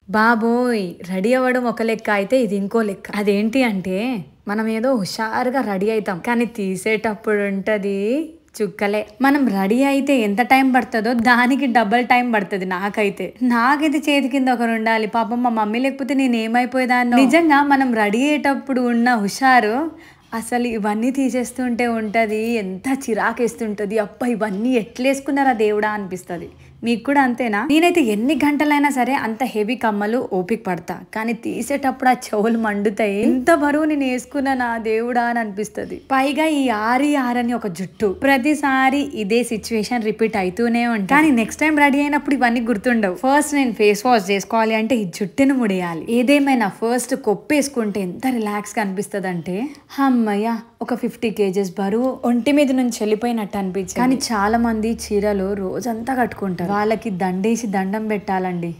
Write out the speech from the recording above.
బాబోయ్! రెడీ అవ్వడం ఒక లెక్క అయితే ఇది ఇంకో లెక్క. అదేంటి అంటే మనం ఏదో హుషారుగా రెడీ అయితాం. కానీ తీసేటప్పుడు ఉంటది చుక్కలే. మనం రెడీ అయితే ఎంత టైం పడుతుందో దానికి డబుల్ టైం పడుతుంది నాకైతే. నాకైతే చేతి కింద ఒకరు ఉండాలి. పాపం మా మమ్మీ లేకపోతే నేను ఏమైపోయేదాన్నో. నిజంగా మనం రెడీ అయ్యేటప్పుడు ఉన్న హుషారు అసలు ఇవన్నీ తీసేస్తుంటే ఉంటది ఎంత చిరాకేస్తుంటది. అబ్బా ఇవన్నీ ఎట్లేసుకున్నారా దేవుడా అనిపిస్తుంది. మీకు కూడా అంతేనా? నేనైతే ఎన్ని గంటలైనా సరే అంత హెవీ కమ్మలు ఓపిక పడతా. కానీ తీసేటప్పుడు ఆ చెవులు మండుతాయి. ఇంత బరువు నేను వేసుకున్నానా దేవుడా అని అనిపిస్తుంది. పైగా ఈ ఆరని ఒక జుట్టు ప్రతిసారి ఇదే సిచ్యువేషన్ రిపీట్ అవుతూనే ఉంటాయి. కానీ నెక్స్ట్ టైం రెడీ అయినప్పుడు ఇవన్నీ గుర్తుండవు. ఫస్ట్ నేను ఫేస్ వాష్ చేసుకోవాలి అంటే ఈ జుట్టును ముడేయాలి. ఏదేమైనా ఫస్ట్ కొప్పేసుకుంటే ఎంత రిలాక్స్ గా అనిపిస్తుంది అంటే అమ్మయ్య ఒక 50 kgs బరువు ఒంటి మీద నుంచి వెళ్ళిపోయినట్టు అనిపించింది. కానీ చాలా మంది చీరలు రోజంతా కట్టుకుంటారు. వాళ్ళకి దండేసి దండం పెట్టాలండి.